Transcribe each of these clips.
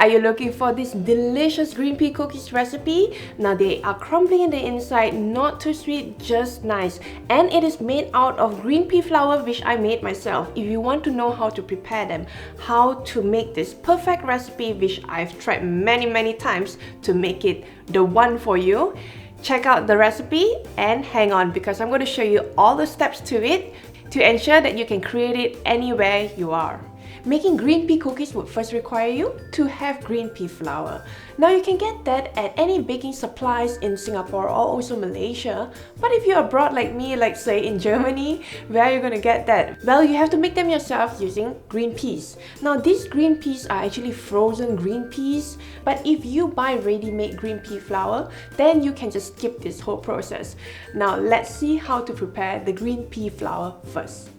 Are you looking for this delicious green pea cookies recipe? Now they are crumbly in the inside, not too sweet, just nice. And it is made out of green pea flour, which I made myself. If you want to know how to prepare them, how to make this perfect recipe, which I've tried many times to make it the one for you, check out the recipe and hang on, because I'm going to show you all the steps to it to ensure that you can create it anywhere you are. Making green pea cookies would first require you to have green pea flour. Now you can get that at any baking supplies in Singapore or also Malaysia. But if you're abroad like me, like say in Germany, where are you going to get that? Well, you have to make them yourself using green peas. Now these green peas are actually frozen green peas, but if you buy ready-made green pea flour, then you can just skip this whole process. Now let's see how to prepare the green pea flour first.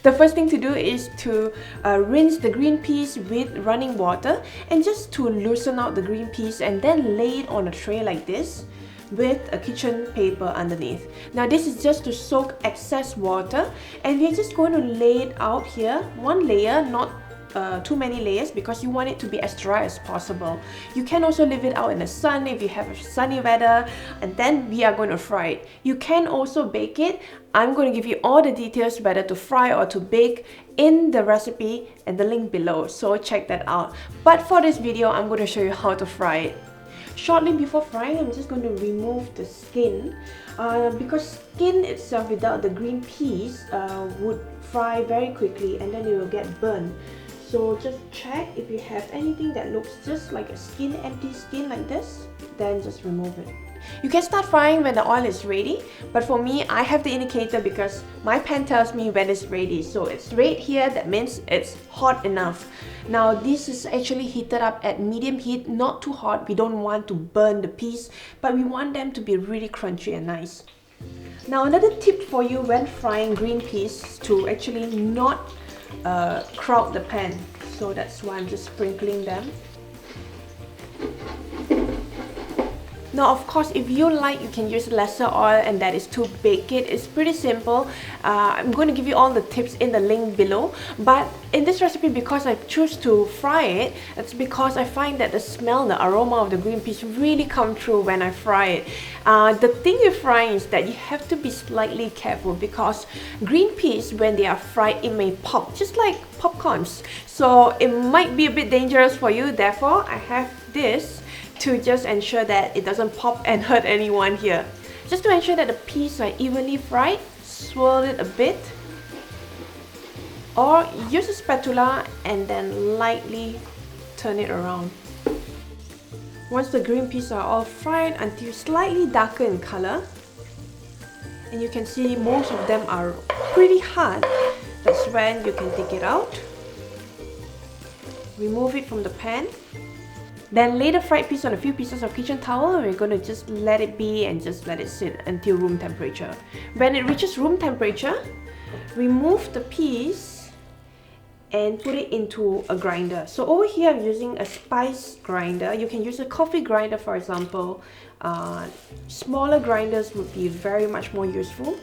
The first thing to do is to rinse the green peas with running water and just to loosen out the green peas, and then lay it on a tray like this with a kitchen paper underneath. Now this is just to soak excess water, and we're just going to lay it out here, one layer, not too many layers, because you want it to be as dry as possible. You can also leave it out in the sun if you have sunny weather, and then we are going to fry it. You can also bake it. I'm going to give you all the details whether to fry or to bake in the recipe and the link below, so check that out. But for this video, I'm going to show you how to fry it. Shortly before frying, I'm just going to remove the skin, because skin itself without the green peas would fry very quickly and then it will get burned. So just check if you have anything that looks just like a skin, empty skin like this, then just remove it. You can start frying when the oil is ready, but for me, I have the indicator because my pan tells me when it's ready. So it's red here, that means it's hot enough. Now this is actually heated up at medium heat, not too hot. We don't want to burn the peas, but we want them to be really crunchy and nice. Now another tip for you when frying green peas is to actually not crowd the pan. So that's why I'm just sprinkling them. Now of course, if you like, you can use lesser oil, and that is to bake it. It's pretty simple. I'm going to give you all the tips in the link below, but in this recipe, because I choose to fry it, it's because I find that the smell, the aroma of the green peas really come through when I fry it. The thing with frying is that you have to be slightly careful, because green peas, when they are fried, it may pop just like popcorns, so it might be a bit dangerous for you. Therefore, I have this to just ensure that it doesn't pop and hurt anyone here. Just to ensure that the peas are evenly fried, swirl it a bit, or use a spatula and then lightly turn it around. Once the green peas are all fried until slightly darker in color, and you can see most of them are pretty hard, that's when you can take it out, remove it from the pan. Then lay the fried peas on a few pieces of kitchen towel, and we're going to just let it be and just let it sit until room temperature. When it reaches room temperature, remove the peas and put it into a grinder. So over here I'm using a spice grinder. You can use a coffee grinder, for example. Smaller grinders would be very much more useful.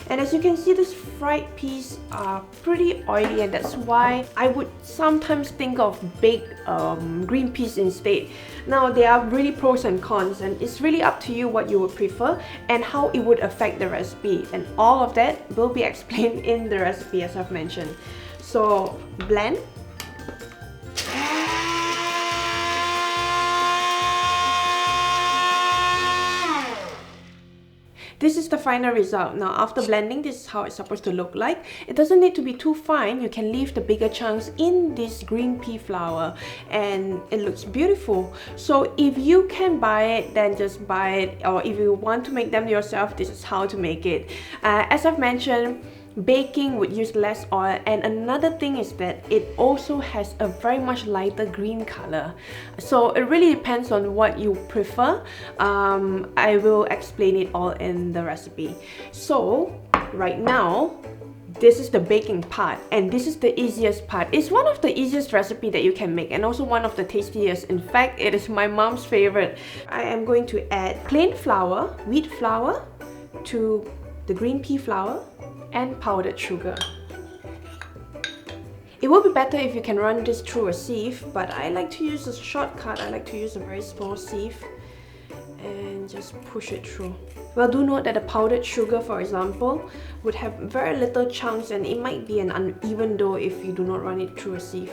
And as you can see, these fried peas are pretty oily, and that's why I would sometimes think of baked green peas instead. Now there are really pros and cons, and it's really up to you what you would prefer and how it would affect the recipe, and all of that will be explained in the recipe as I've mentioned. So blend. This is the final result. Now after blending, this is how it's supposed to look like. It doesn't need to be too fine. You can leave the bigger chunks in this green pea flour and it looks beautiful. So if you can buy it, then just buy it, or if you want to make them yourself, this is how to make it. As I've mentioned, baking would use less oil, and another thing is that it also has a very much lighter green color. So it really depends on what you prefer. I will explain it all in the recipe. So right now, this is the baking part, and this is the easiest part. It's one of the easiest recipe that you can make, and also one of the tastiest. In fact, it is my mom's favorite. I am going to add plain flour, wheat flour, to the green pea flour and powdered sugar. It would be better if you can run this through a sieve, but I like to use a shortcut. I like to use a very small sieve and just push it through. Well, do note that the powdered sugar, for example, would have very little chunks and it might be an uneven dough if you do not run it through a sieve.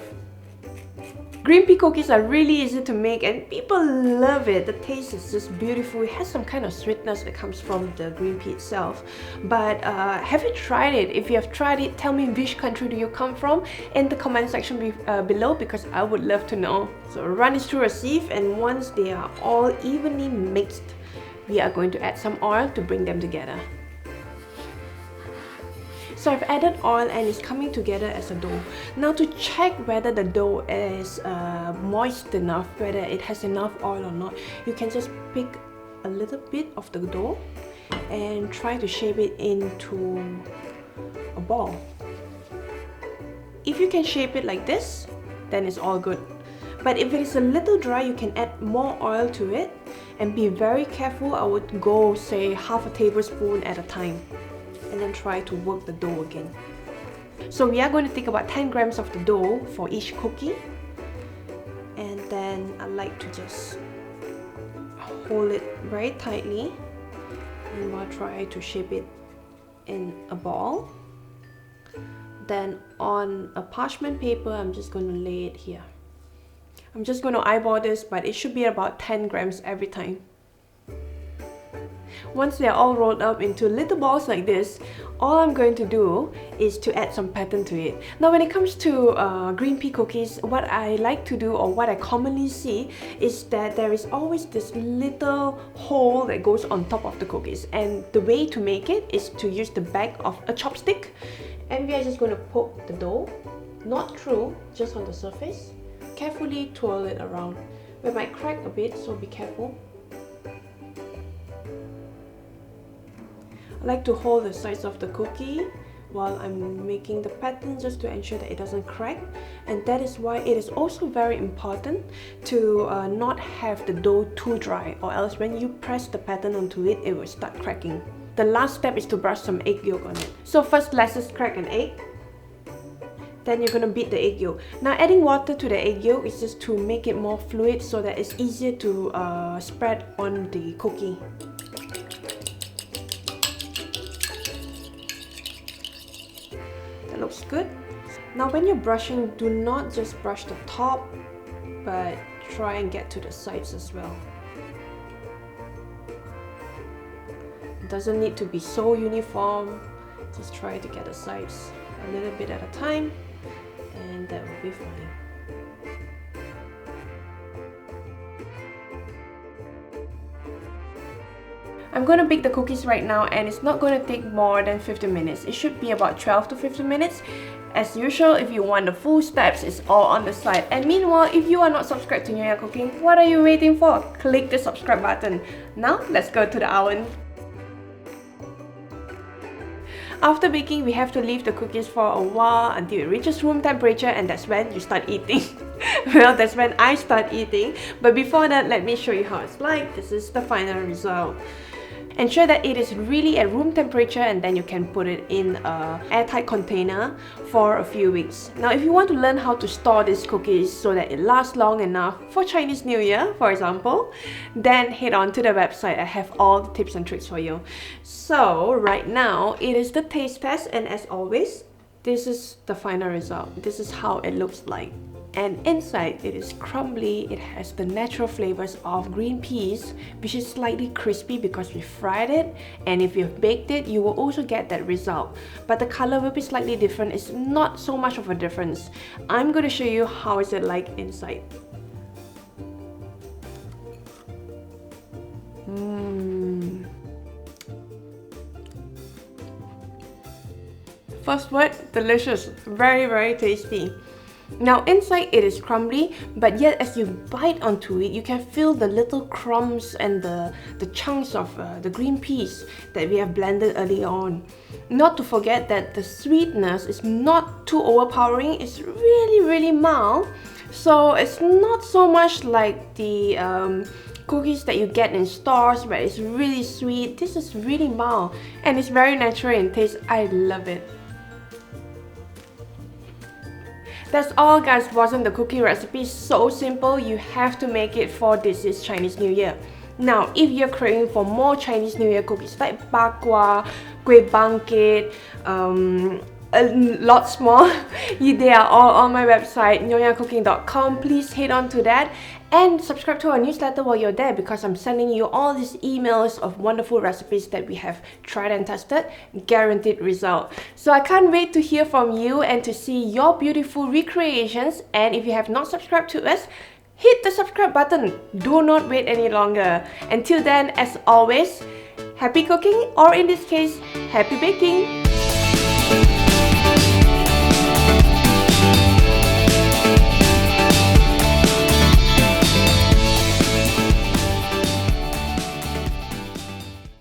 Green pea cookies are really easy to make and people love it. The taste is just beautiful. It has some kind of sweetness that comes from the green pea itself. But have you tried it? If you have tried it, tell me which country do you come from in the comment section below, because I would love to know. So run it through a sieve, and once they are all evenly mixed, we are going to add some oil to bring them together. So I've added oil and it's coming together as a dough. Now to check whether the dough is moist enough, whether it has enough oil or not, you can just pick a little bit of the dough and try to shape it into a ball. If you can shape it like this, then it's all good. But if it is a little dry, you can add more oil to it and be very careful. I would go say half a tablespoon at a time, and then try to work the dough again. So we are going to take about 10 grams of the dough for each cookie, and then I like to just hold it very tightly and we'll try to shape it in a ball. Then on a parchment paper, I'm just going to lay it here. I'm just going to eyeball this, but it should be about 10 grams every time. Once they're all rolled up into little balls like this, all I'm going to do is to add some pattern to it. Now when it comes to green pea cookies, what I like to do, or what I commonly see, is that there is always this little hole that goes on top of the cookies, and the way to make it is to use the back of a chopstick, and we are just going to poke the dough, not through, just on the surface. Carefully twirl it around. We might crack a bit, so be careful. I like to hold the sides of the cookie while I'm making the pattern, just to ensure that it doesn't crack. And that is why it is also very important to not have the dough too dry, or else when you press the pattern onto it, it will start cracking. The last step is to brush some egg yolk on it. So first, let's just crack an egg. Then you're going to beat the egg yolk. Now adding water to the egg yolk is just to make it more fluid so that it's easier to spread on the cookie. That looks good. Now when you're brushing, do not just brush the top, but try and get to the sides as well. It doesn't need to be so uniform. Just try to get the sides a little bit at a time, and that will be fine. I'm going to bake the cookies right now, and it's not going to take more than 15 minutes. It should be about 12 to 15 minutes. As usual, if you want the full steps, it's all on the side. And meanwhile, if you are not subscribed to Nyonya Cooking, what are you waiting for? Click the subscribe button. Now, let's go to the oven. After baking, we have to leave the cookies for a while until it reaches room temperature, and that's when you start eating. Well, that's when I start eating. But before that, let me show you how it's like. This is the final result. Ensure that it is really at room temperature, and then you can put it in an airtight container for a few weeks. Now, if you want to learn how to store these cookies so that it lasts long enough for Chinese New Year, for example, then head on to the website. I have all the tips and tricks for you. So right now, it is the taste test, and as always, this is the final result. This is how it looks like. And inside, it is crumbly. It has the natural flavors of green peas, which is slightly crispy because we fried it. And if you've baked it, you will also get that result. But the color will be slightly different. It's not so much of a difference. I'm going to show you how is it like inside. First word, delicious. Very, very tasty. Now inside it is crumbly, but yet as you bite onto it, you can feel the little crumbs and the chunks of the green peas that we have blended earlier on. Not to forget that the sweetness is not too overpowering, it's really mild. So it's not so much like the cookies that you get in stores where it's really sweet. This is really mild and it's very natural in taste. I love it. That's all guys, wasn't the cookie recipe so simple? You have to make it for this is Chinese New Year. Now, if you're craving for more Chinese New Year cookies like bakwa, kueh bangkit, lots more, they are all on my website nyonyacooking.com. Please head on to that and subscribe to our newsletter while you're there, because I'm sending you all these emails of wonderful recipes that we have tried and tested, guaranteed result. So I can't wait to hear from you and to see your beautiful recreations. And if you have not subscribed to us, hit the subscribe button. Do not wait any longer. Until then, as always, happy cooking, or in this case, happy baking.